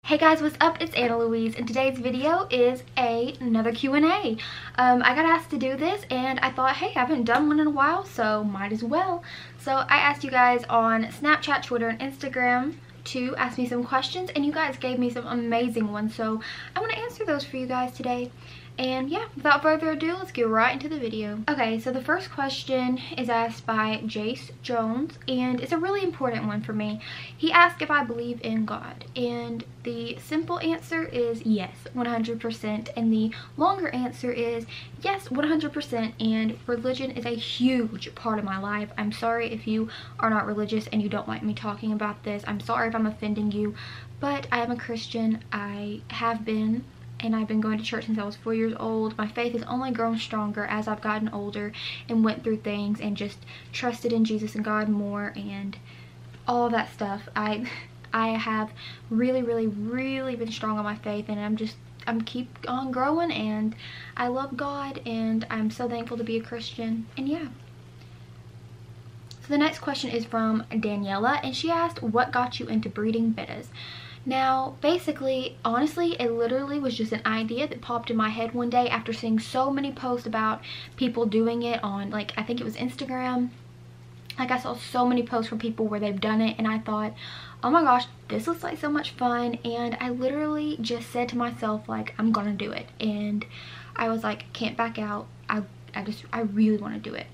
Hey guys, what's up? It's AXOLOTL, and today's video is another Q&A. I got asked to do this and I thought, hey, I haven't done one in a while, so might as well. So I asked you guys on Snapchat, Twitter, and Instagram to ask me some questions, and you guys gave me some amazing ones, so I want to answer those for you guys today. And yeah, without further ado, let's get right into the video. Okay, so the first question is asked by Jace Jones, and it's a really important one for me. He asked if I believe in God, and the simple answer is yes, 100%, and the longer answer is yes, 100%, and religion is a huge part of my life. I'm sorry if you are not religious and you don't like me talking about this. I'm sorry if I'm offending you, but I am a Christian. I have been, and I've been going to church since I was 4 years old. My faith has only grown stronger as I've gotten older and went through things and just trusted in Jesus and God more and all of that stuff. I have really been strong on my faith, and I'm keep on growing, and I love God, and I'm so thankful to be a Christian. And yeah. So the next question is from Daniela, and she asked, what got you into breeding bettas? Now, basically, honestly, it literally was just an idea that popped in my head one day after seeing so many posts about people doing it on, like, I think it was Instagram. Like, I saw so many posts from people where they've done it, and I thought, oh my gosh, this looks like so much fun. And I literally just said to myself, like, I'm gonna do it. And I was like, can't back out. I really want to do it.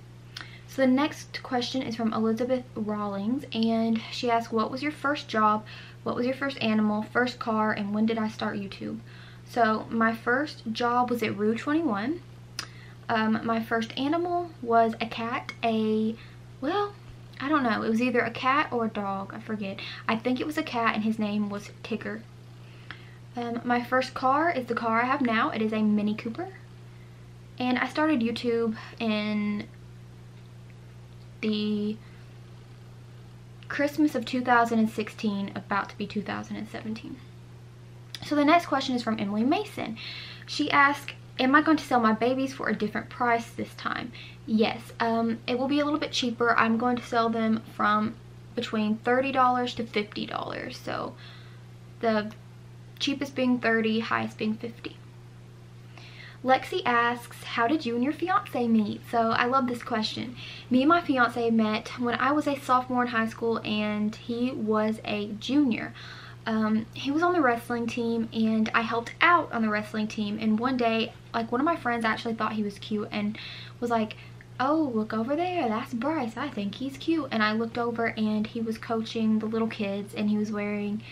So the next question is from Elizabeth Rawlings, and she asked, what was your first job? What was your first animal, first car, and when did I start YouTube? So my first job was at Rue 21. My first animal was a cat, well, I don't know. It was either a cat or a dog. I forget. I think it was a cat, and his name was Tigger. My first car is the car I have now. It is a Mini Cooper. And I started YouTube in the Christmas of 2016, about to be 2017. So the next question is from Emily Mason. She asked, am I going to sell my babies for a different price this time? Yes, it will be a little bit cheaper. I'm going to sell them from between $30 to $50. So the cheapest being $30, highest being $50. Lexi asks, how did you and your fiance meet? So I love this question. Me and my fiance met when I was a sophomore in high school and he was a junior. He was on the wrestling team and I helped out on the wrestling team, and one day, like, one of my friends actually thought he was cute and was like, oh, look over there, that's Bryce, I think he's cute. And I looked over and he was coaching the little kids, and he was wearing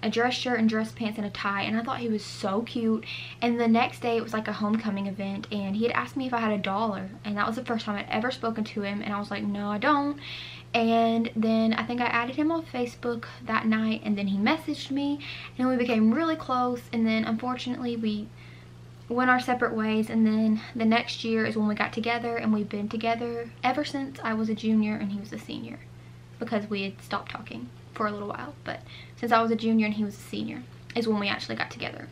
a dress shirt and dress pants and a tie, and I thought he was so cute. And the next day it was like a homecoming event, and he had asked me if I had $1, and that was the first time I'd ever spoken to him, and I was like, no, I don't. And then I think I added him on Facebook that night, and then he messaged me and we became really close, and then unfortunately we went our separate ways. And then the next year is when we got together, and we've been together ever since. I was a junior and he was a senior, because we had stopped talking for a little while, but since I was a junior and he was a senior is when we actually got together.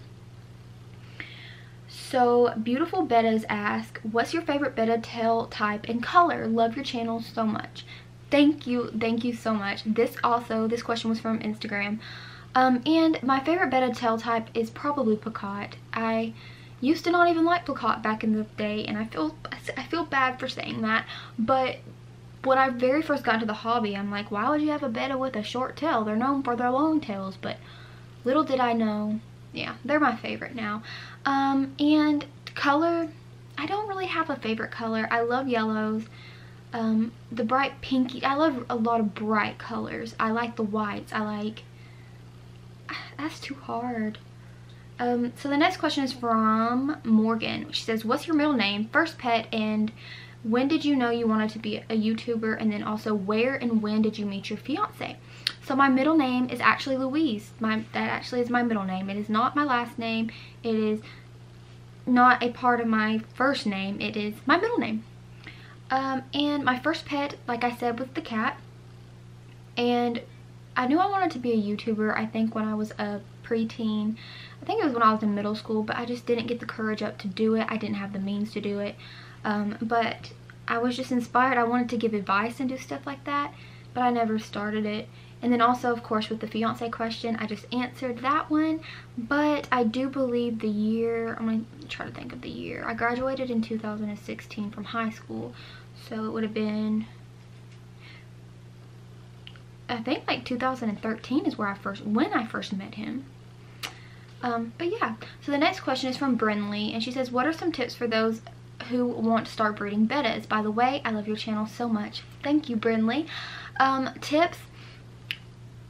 So Beautiful Bettas ask, what's your favorite betta tail type and color? Love your channel so much. Thank you so much. This question was from Instagram. And my favorite betta tail type is probably Picot. I used to not even like Picot back in the day, and I feel bad for saying that, but when I very first got into the hobby, I'm like, why would you have a betta with a short tail? They're known for their long tails. But little did I know, yeah, they're my favorite now. And color, I don't really have a favorite color. I love yellows, the bright pinky. I love a lot of bright colors. I like the whites. That's too hard. So the next question is from Morgan. She says, what's your middle name, first pet, and when did you know you wanted to be a YouTuber? And then also, where and when did you meet your fiance? So my middle name is actually Louise. That actually is my middle name. It is not my last name. It is not a part of my first name. It is my middle name. And my first pet, like I said, was the cat. And I knew I wanted to be a YouTuber, I think, when I was a preteen. I think it was when I was in middle school, but I just didn't get the courage up to do it. I didn't have the means to do it. But I was just inspired. I wanted to give advice and do stuff like that, but I never started it. And then also, of course, with the fiance question, I just answered that one. But I do believe the year, I'm going to try to think of the year. I graduated in 2016 from high school. So it would have been, I think like 2013 is when I first met him. But yeah, so the next question is from Brinley, and she says, what are some tips for those who want to start breeding bettas? By the way, I love your channel so much. Thank you, Brinley. Tips,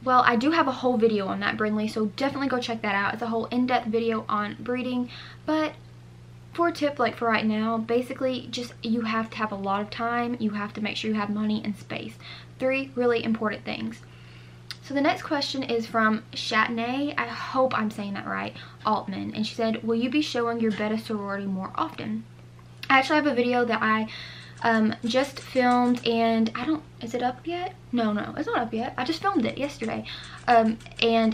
well, I do have a whole video on that, Brinley, so definitely go check that out. It's a whole in-depth video on breeding. But for a tip, like for right now, basically just you have to have a lot of time. You have to make sure you have money and space. 3 really important things. So the next question is from Shatney, I hope I'm saying that right, Altman. And she said, will you be showing your betta sorority more often? I actually have a video that I just filmed, and is it up yet? No, it's not up yet. I just filmed it yesterday. And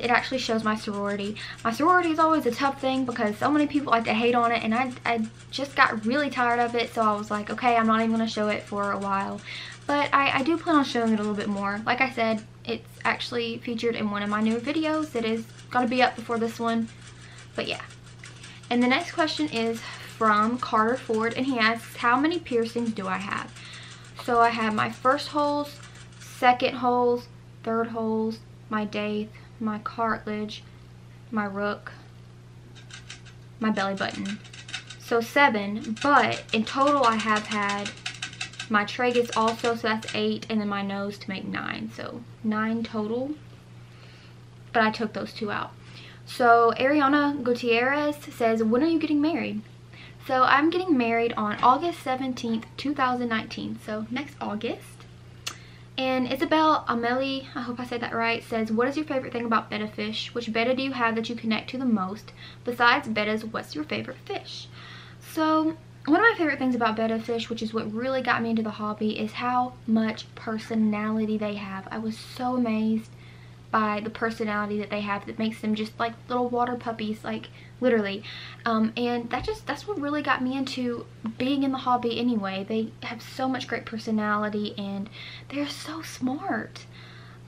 it actually shows my sorority. My sorority is always a tough thing because so many people like to hate on it, and I just got really tired of it, so I was like, okay, I'm not even going to show it for a while. But I do plan on showing it a little bit more. Like I said, it's actually featured in one of my new videos that is going to be up before this one. But yeah. And the next question is from Carter Ford, and he asks, how many piercings do I have? So I have my first holes, second holes, third holes, my daith, my cartilage, my rook, my belly button. So 7, but in total I have had my tragus also, so that's 8, and then my nose to make 9, so 9 total. But I took those 2 out. So Ariana Gutierrez says, when are you getting married? So I'm getting married on August 17th, 2019, so next August. And Isabel Amelie, I hope I said that right, says, what is your favorite thing about betta fish? Which betta do you have that you connect to the most? Besides bettas, what's your favorite fish? So one of my favorite things about betta fish, which is what really got me into the hobby, is how much personality they have. I was so amazed by the personality that they have that makes them just like little water puppies, like literally. And that's what really got me into being in the hobby anyway. They have so much great personality and they're so smart.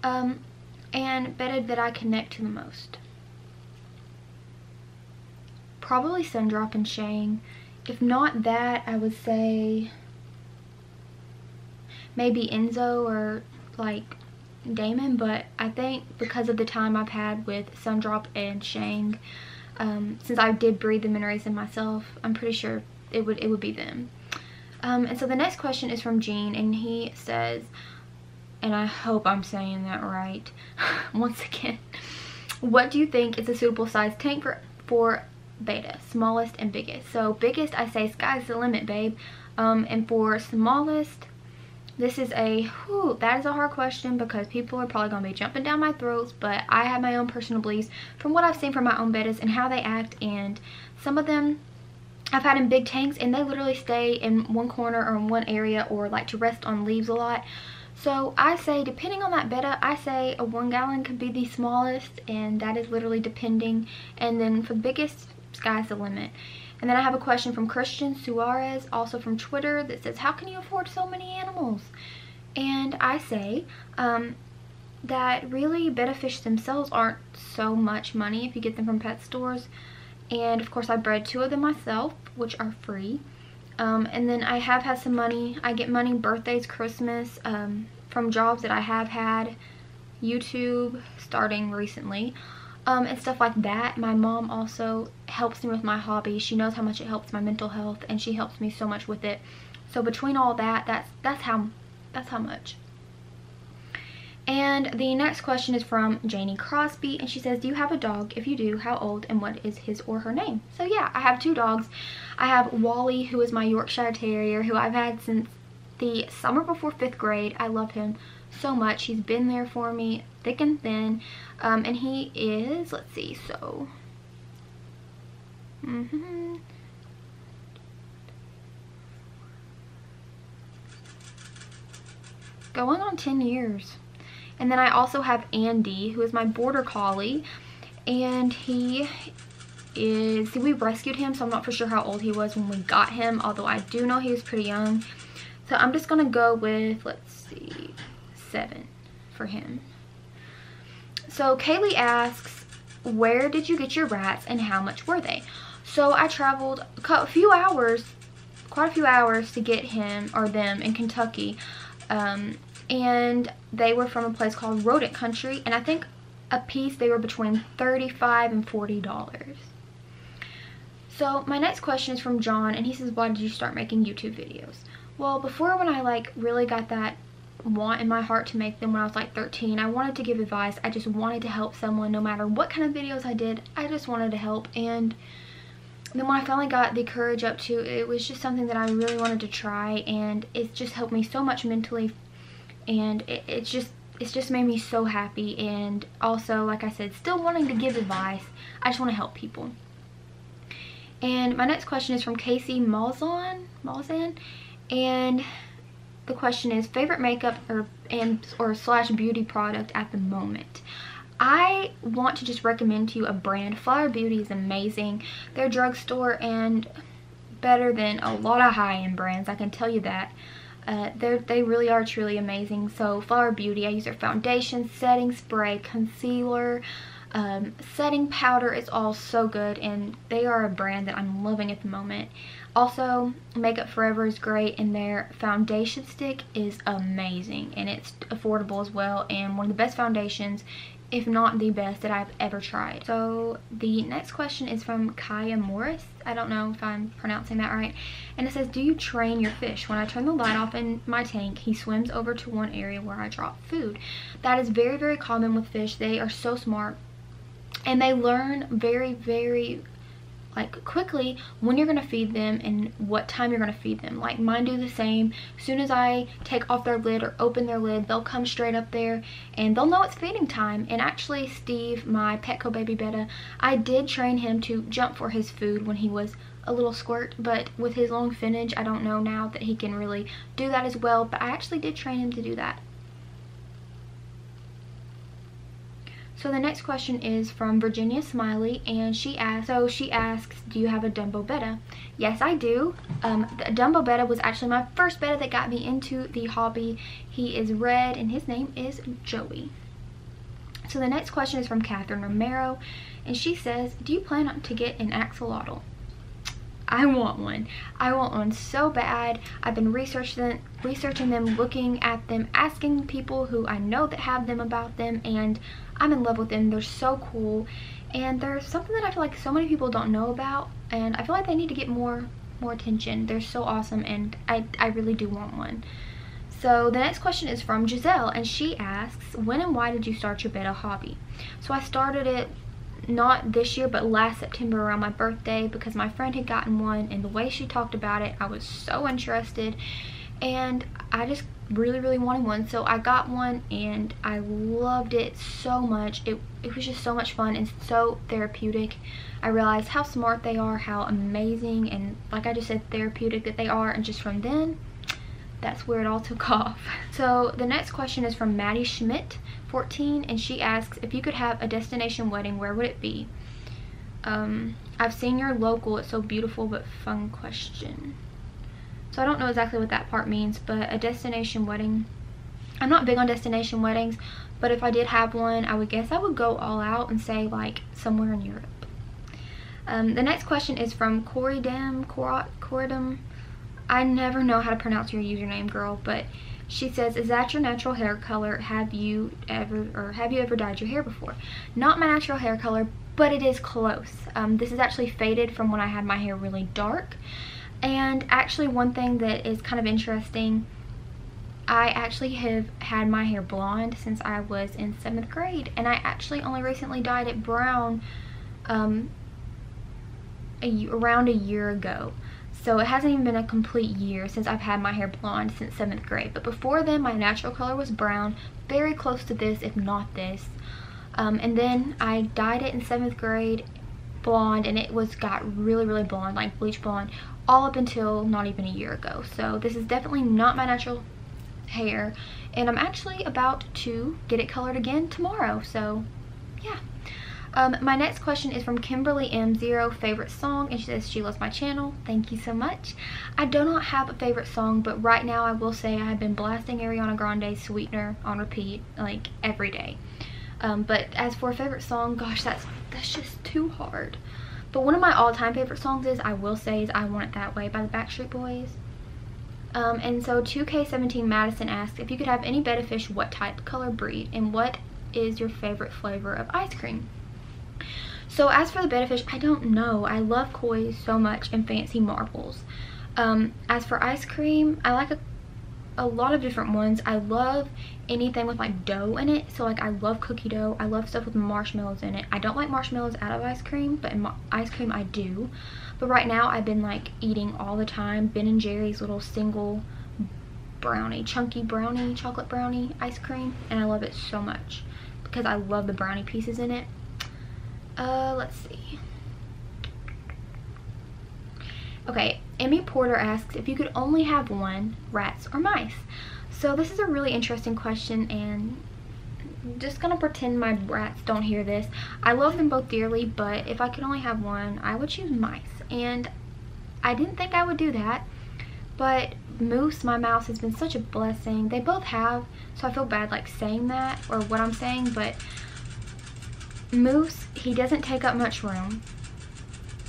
And betta that I connect to the most, probably Sundrop and Shang. If not that, I would say maybe Enzo or like Damon, but I think because of the time I've had with Sundrop and Shang, since I did breed them and raise them myself, I'm pretty sure it would be them. And so the next question is from Gene, and he says, and I hope I'm saying that right once again, what do you think is a suitable size tank for betta, smallest and biggest? So biggest, I say sky's the limit, babe. And for smallest, this is that is a hard question because people are probably going to be jumping down my throats, but I have my own personal beliefs from what I've seen from my own bettas and how they act. And some of them I've had in big tanks and they literally stay in one corner or in one area or like to rest on leaves a lot. So I say, depending on that betta, I say a 1 gallon could be the smallest, and that is literally depending. And then for the biggest, sky's the limit. And then I have a question from Christian Suarez, also from Twitter, that says, how can you afford so many animals? And I say that really betta fish themselves aren't so much money if you get them from pet stores. And of course I bred 2 of them myself, which are free. And then I have had some money. I get money birthdays, Christmas, from jobs that I have had, YouTube starting recently. And stuff like that. My mom also helps me with my hobby. She knows how much it helps my mental health, and she helps me so much with it. So between all that, that's how much. And the next question is from Janie Crosby, and she says, do you have a dog? If you do, how old and what is his or her name? So yeah, I have 2 dogs. I have Wally, who is my Yorkshire Terrier, who I've had since the summer before 5th grade. I love him so much. He's been there for me thick and thin. And he is, let's see, so going on 10 years. And then I also have Andy, who is my border collie, and he is, we rescued him, so I'm not for sure how old he was when we got him, although I do know he was pretty young. So I'm just gonna go with, let's see, 7 for him. So Kaylee asks, where did you get your rats and how much were they? So I traveled quite a few hours to get him or them in Kentucky. And they were from a place called Rodent Country, and I think a piece they were between $35 and $40. So my next question is from John, and he says, why did you start making YouTube videos? Well, before, when I like really got that want in my heart to make them when I was like 13, I wanted to give advice. I just wanted to help someone. No matter what kind of videos I did, I just wanted to help. And then when I finally got the courage up to, it was just something that I really wanted to try, and it's just helped me so much mentally, and it's just made me so happy. And also, like I said, still wanting to give advice. I just want to help people. And my next question is from Casey Malzahn, and the question is, favorite makeup or slash beauty product at the moment. I want to just recommend to you a brand. Flower Beauty is amazing. They're drugstore and better than a lot of high-end brands, I can tell you that. They really are truly amazing. So Flower Beauty, I use their foundation, setting spray, concealer, setting powder. It's all so good, and they are a brand that I'm loving at the moment. Also, Makeup Forever is great, and their foundation stick is amazing, and it's affordable as well, and one of the best foundations, if not the best, that I've ever tried. So the next question is from Kaya Morris. I don't know if I'm pronouncing that right. And it says, do you train your fish? When I turn the light off in my tank, he swims over to one area where I drop food. That is very, very common with fish. They are so smart, and they learn very, very like quickly when you're gonna feed them and what time you're gonna feed them. Like mine do the same. As soon as I take off their lid or open their lid, they'll come straight up there and they'll know it's feeding time. And actually, Steve, my Petco baby Betta, I did train him to jump for his food when he was a little squirt, but with his long finnage, I don't know now that he can really do that as well, but I actually did train him to do that. So the next question is from Virginia Smiley, and she asks, do you have a Dumbo Betta? Yes, I do. The Dumbo Betta was actually my first Betta that got me into the hobby. He is red, and his name is Joey. So the next question is from Catherine Romero, and she says, do you plan to get an axolotl? I want one. I want one so bad. I've been researching them, looking at them, asking people who I know that have them about them, and I'm in love with them. They're so cool, and there's something that I feel like so many people don't know about, and I feel like they need to get more attention. They're so awesome, and I really do want one. So the next question is from Giselle, and she asks, when and why did you start your Betta hobby? So I started it not this year, but last September around my birthday, because my friend had gotten one, and the way she talked about it, I was so interested, and I just really wanted one. So I got one, and I loved it so much. It was just so much fun and so therapeutic. I realized how smart they are, how amazing, and like I just said, therapeutic that they are, and just from then, that's where it all took off. So the next question is from Maddie Schmidt, 14, and she asks, if you could have a destination wedding, where would it be? I've seen your local, it's so beautiful, but fun question. So I don't know exactly what that part means, but a destination wedding, I'm not big on destination weddings, but if I did have one, I would guess I would go all out and say like somewhere in Europe. The next question is from Corridum. I never know how to pronounce your username, girl, but she says, is that your natural hair color? Have you ever dyed your hair before? Not my natural hair color, but it is close. This is actually faded from when I had my hair really dark. And actually, one thing that is kind of interesting, I actually have had my hair blonde since I was in 7th grade, and I actually only recently dyed it brown around a year ago. So it hasn't even been a complete year since I've had my hair blonde since 7th grade. But before then, my natural color was brown, very close to this, if not this. And then I dyed it in 7th grade blonde, and it got really blonde, like bleach blonde, all up until not even a year ago. So this is definitely not my natural hair, and I'm actually about to get it colored again tomorrow. So yeah. My next question is from Kimberly M0, favorite song, and she says she loves my channel. Thank you so much. I do not have a favorite song, but right now I will say I have been blasting Ariana Grande's Sweetener on repeat like every day. But as for a favorite song, gosh, that's just too hard. But one of my all-time favorite songs is I Want It That Way by the Backstreet Boys. And so 2K17 Madison asks, if you could have any betta fish, what type, color, breed, and what is your favorite flavor of ice cream? So as for the betta fish, I don't know. I love koi so much and fancy marbles. As for ice cream, I like a lot of different ones. I love anything with like dough in it. So like I love cookie dough. I love stuff with marshmallows in it. I don't like marshmallows out of ice cream, but in ice cream I do. But right now I've been like eating all the time Ben & Jerry's little single brownie, chunky brownie, chocolate brownie ice cream, and I love it so much because I love the brownie pieces in it. Let's see. Okay, Emmy Porter asks, if you could only have one, rats or mice? So this is a really interesting question, and I'm just gonna pretend my rats don't hear this. I love them both dearly, but if I could only have one, I would choose mice. And I didn't think I would do that, but Moose, my mouse, has been such a blessing. They both have, so I feel bad like saying that or what I'm saying, but Moose, he doesn't take up much room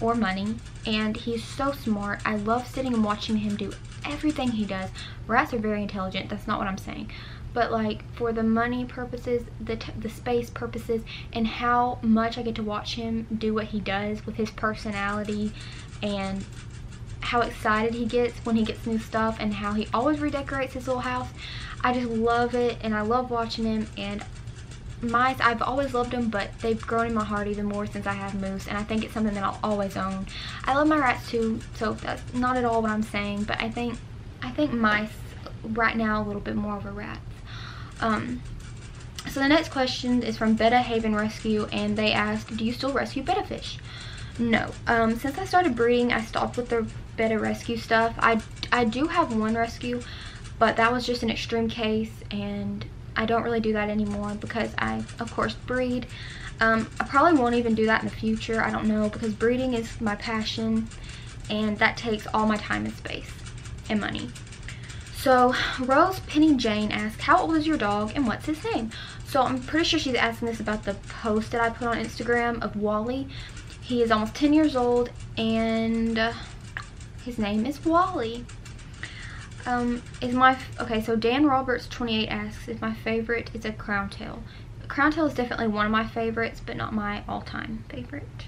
or money, and he's so smart. I love sitting and watching him do everything he does. Rats are very intelligent, that's not what I'm saying, but like for the money purposes, the space purposes, and how much I get to watch him do what he does with his personality, and how excited he gets when he gets new stuff, and how he always redecorates his little house. I just love it, and I love watching him. And mice, I've always loved them, but they've grown in my heart even more since I have Moose, and I think it's something that I'll always own. I love my rats too, so that's not at all what I'm saying, but I think mice right now a little bit more over rats. So the next question is from Betta Haven Rescue, and they ask, do you still rescue betta fish? No. Since I started breeding, I stopped with the betta rescue stuff. I do have one rescue, but that was just an extreme case, and I don't really do that anymore because I, of course, breed. I probably won't even do that in the future. I don't know, because breeding is my passion, and that takes all my time and space and money. So Rose Penny Jane asks, how old is your dog and what's his name? So I'm pretty sure she's asking this about the post that I put on Instagram of Wally. He is almost 10 years old, and his name is Wally. Okay, so Dan Roberts 28 asks if my favorite is a crown tail. Crown tail is definitely one of my favorites, but not my all-time favorite.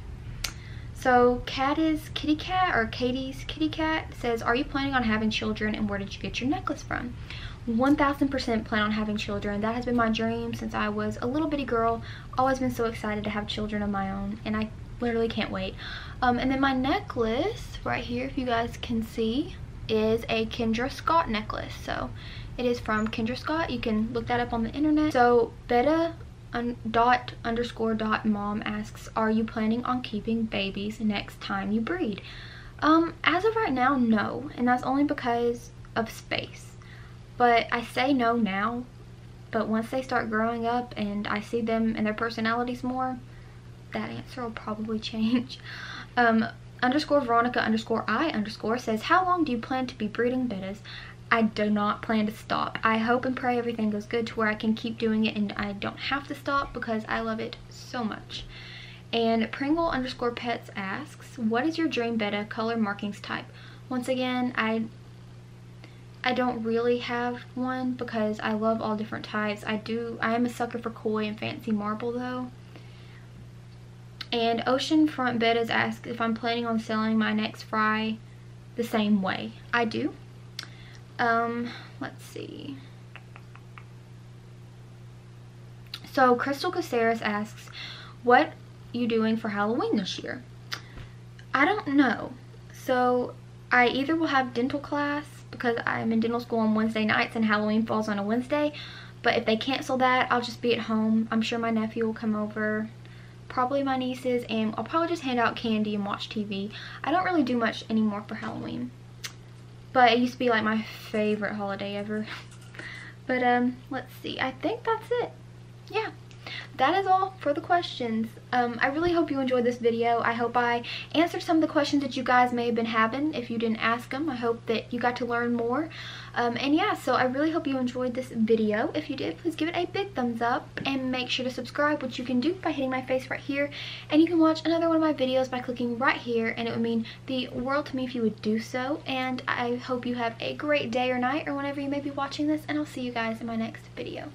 So Katie's Kitty Cat says, are you planning on having children, and where did you get your necklace from? 1000% plan on having children. That has been my dream since I was a little bitty girl. Always been so excited to have children of my own, and I literally can't wait. And then my necklace right here, if you guys can see, is a Kendra Scott necklace. So it is from Kendra Scott. You can look that up on the internet. So Betta_._.mom asks, are you planning on keeping babies next time you breed? As of right now, no, and that's only because of space. But I say no now, but once they start growing up and I see them and their personalities more, that answer will probably change. _Veronica_I_ says, how long do you plan to be breeding bettas? I do not plan to stop. I hope and pray everything goes good to where I can keep doing it and I don't have to stop because I love it so much. And Pringle_Pets asks, what is your dream betta color markings type? Once again, I don't really have one because I love all different types. I am a sucker for koi and fancy marble though. And Oceanfront Bettas asks if I'm planning on selling my next fry the same way. I do. Let's see. So Crystal Caceres asks, what are you doing for Halloween this year? I don't know. So I either will have dental class because I'm in dental school on Wednesday nights and Halloween falls on a Wednesday. But if they cancel that, I'll just be at home. I'm sure my nephew will come over, probably my nieces, and I'll probably just hand out candy and watch TV. I don't really do much anymore for Halloween, but it used to be like my favorite holiday ever. But let's see, I think that's it. Yeah, that is all for the questions. I really hope you enjoyed this video. I hope I answered some of the questions that you guys may have been having if you didn't ask them. I hope that you got to learn more. And yeah, so I really hope you enjoyed this video. If you did, please give it a big thumbs up and make sure to subscribe, which you can do by hitting my face right here. And you can watch another one of my videos by clicking right here, and it would mean the world to me if you would do so. And I hope you have a great day or night or whenever you may be watching this, and I'll see you guys in my next video.